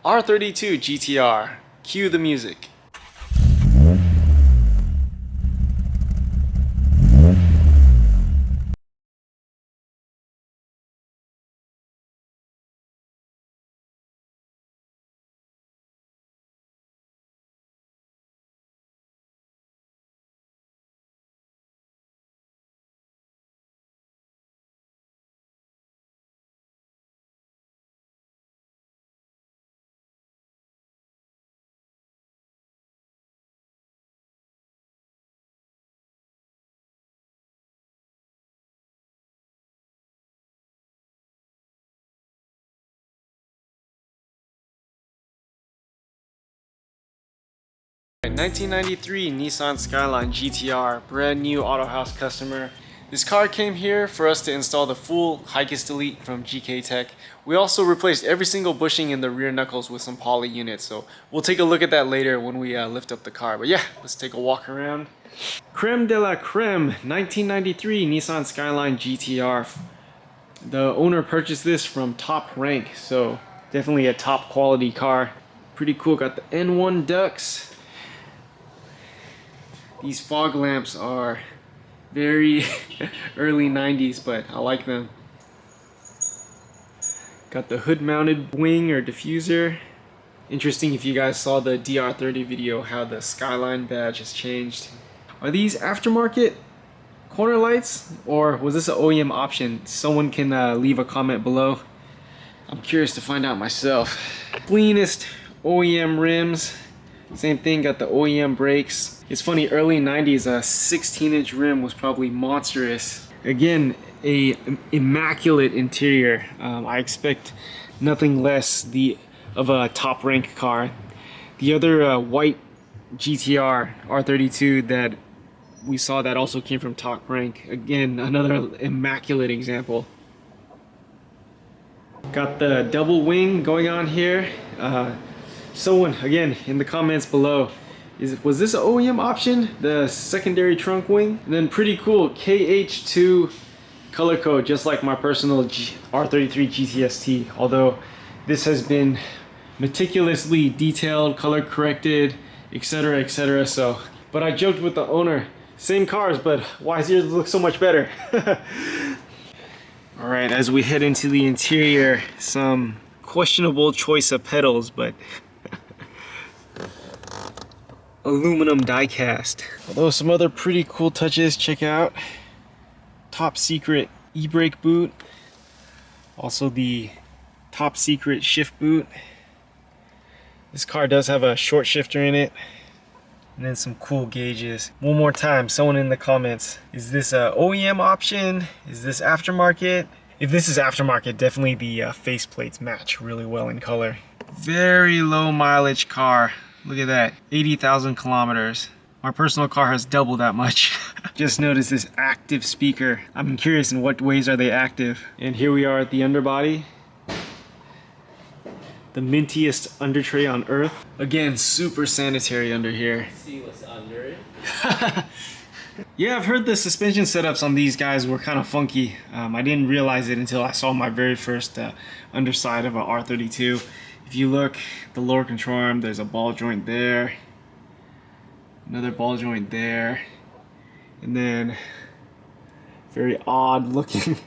R32 GTR. Cue the music. 1993 Nissan Skyline GTR, brand new Autohaus customer. This car came here for us to install the full HICAS delete from GK Tech. We also replaced every single bushing in the rear knuckles with some poly units, so we'll take a look at that later when we lift up the car. But yeah, let's take a walk around. Creme de la creme, 1993 Nissan Skyline GTR. The owner purchased this from Top Rank, so definitely a top quality car. Pretty cool, got the N1 ducts. These fog lamps are very early 90s, but I like them. Got the hood mounted wing or diffuser. Interesting if you guys saw the DR30 video, how the Skyline badge has changed. Are these aftermarket corner lights, or was this an OEM option? Someone can leave a comment below. I'm curious to find out myself. Cleanest OEM rims. Same thing, got the OEM brakes. It's funny, early 90s, a 16-inch rim was probably monstrous. Again, a immaculate interior. I expect nothing less of a top rank car. The other white GTR R32 that we saw that also came from Top Rank. Again, another immaculate example. Got the double wing going on here. Someone, again, in the comments below, was this an OEM option? The secondary trunk wing? And then pretty cool, KH2 color code, just like my personal R33 GTST. Although this has been meticulously detailed, color corrected, etc, etc. So, but I joked with the owner, same cars, but why does yours look so much better? All right, as we head into the interior, some questionable choice of pedals, but aluminum die cast. Although some other pretty cool touches, check out top secret e-brake boot, also the top secret shift boot. This car does have a short shifter in it, and then some cool gauges. One more time, someone in the comments, is this a OEM option? Is this aftermarket? If this is aftermarket, definitely the faceplates match really well in color. Very low mileage car. Look at that, 80,000 kilometers. My personal car has double that much. Just noticed this active speaker. I'm curious in what ways are they active. And here we are at the underbody. The mintiest under tray on earth. Again, super sanitary under here. See what's under it. Yeah, I've heard the suspension setups on these guys were kind of funky. I didn't realize it until I saw my very first underside of a R32. If you look, the lower control arm, there's a ball joint there, another ball joint there, and then very odd looking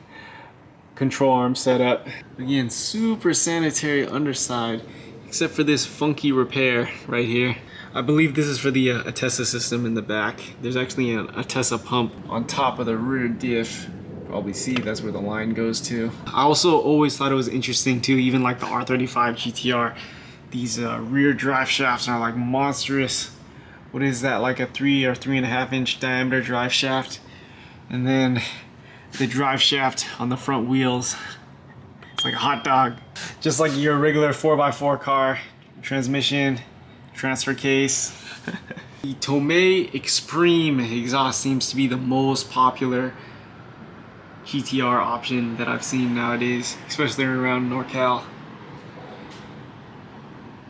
control arm setup. Again, super sanitary underside, except for this funky repair right here. I believe this is for the Atessa system in the back. There's actually an Atessa pump on top of the rear diff. Probably see that's where the line goes to. I also always thought it was interesting too, even like the R35 GTR, these rear drive shafts are like monstrous. What is that, like a 3 or 3.5 inch diameter drive shaft? And then the drive shaft on the front wheels, it's like a hot dog. Just like your regular 4x4 car. Transmission, transfer case. The Tomei Extreme exhaust seems to be the most popular GTR option that I've seen nowadays, especially around NorCal.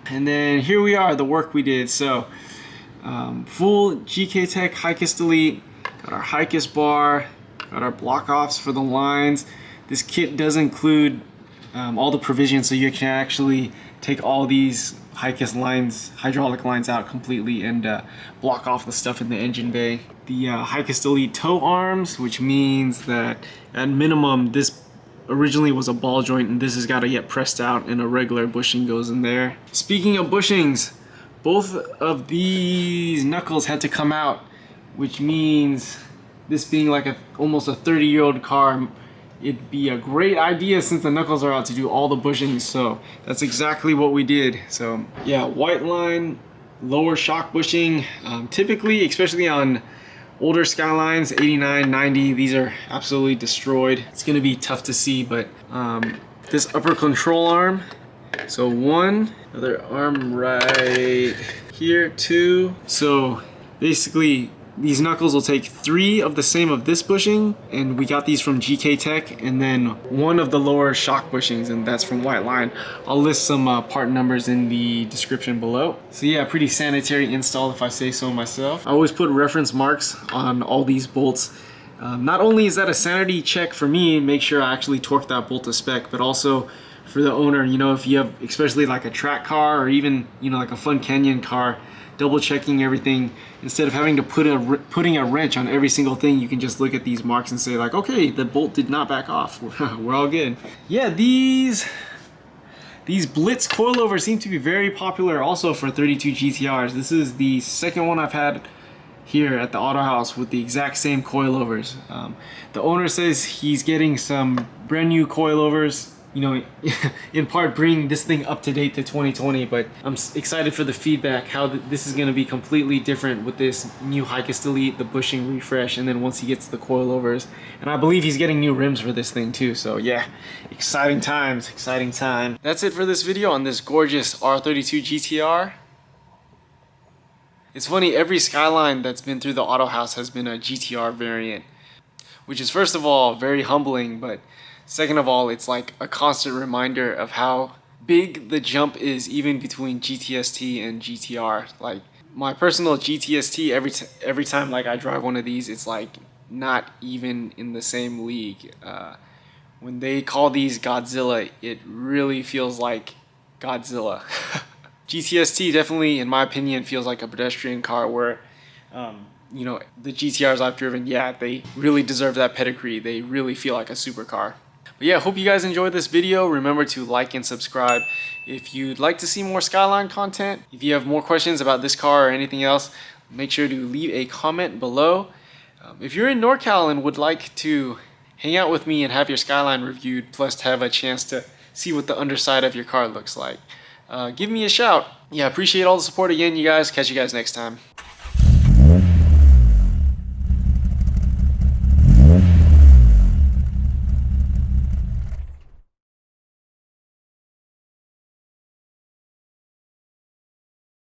And then here we are, the work we did. So full GK Tech HICAS delete, got our HICAS bar, got our block offs for the lines. This kit does include all the provisions so you can actually take all these HICAS lines, hydraulic lines out completely and block off the stuff in the engine bay. The HICAS Delete toe arms, which means that at minimum this originally was a ball joint and this has got to get pressed out and a regular bushing goes in there. Speaking of bushings, both of these knuckles had to come out, which means this being like almost a 30-year-old car, it'd be a great idea since the knuckles are out to do all the bushings. So that's exactly what we did. So yeah, white line, lower shock bushing. Typically, especially on older Skylines, 89, 90, these are absolutely destroyed. It's gonna be tough to see, but this upper control arm, so one, other arm right here, two. So basically, these knuckles will take 3 of the same of this bushing, and we got these from GK Tech, and then 1 of the lower shock bushings, and that's from White Line. I'll list some part numbers in the description below. So yeah, pretty sanitary install if I say so myself. I always put reference marks on all these bolts. Not only is that a sanity check for me, make sure I actually torque that bolt to spec, but also for the owner, you know, if you have especially like a track car or even, you know, like a Fun Canyon car, double checking everything. Instead of having to putting a wrench on every single thing, you can just look at these marks and say like, okay, the bolt did not back off. We're all good. Yeah, these Blitz coilovers seem to be very popular also for 32 GTRs. This is the second one I've had here at the Autohaus with the exact same coilovers. The owner says he's getting some brand new coilovers, you know, in part bring this thing up to date to 2020, but I'm excited for the feedback, how this is going to be completely different with this new HICAS Delete, the bushing refresh, and then once he gets the coilovers. And I believe he's getting new rims for this thing too, so yeah, exciting times, exciting time. That's it for this video on this gorgeous R32 GTR. It's funny, every Skyline that's been through the Autohaus has been a GTR variant, which is first of all very humbling, but second of all, it's like a constant reminder of how big the jump is even between GTST and GTR. Like my personal GTST, every time like I drive one of these, it's like not even in the same league. When they call these Godzilla, it really feels like Godzilla. GTST definitely, in my opinion, feels like a pedestrian car where you know, the GTRs I've driven, yeah, they really deserve that pedigree. They really feel like a supercar. But yeah, hope you guys enjoyed this video. Remember to like and subscribe if you'd like to see more Skyline content. If you have more questions about this car or anything else, make sure to leave a comment below. If you're in NorCal and would like to hang out with me and have your Skyline reviewed, plus to have a chance to see what the underside of your car looks like, give me a shout. Yeah, appreciate all the support again, you guys. Catch you guys next time.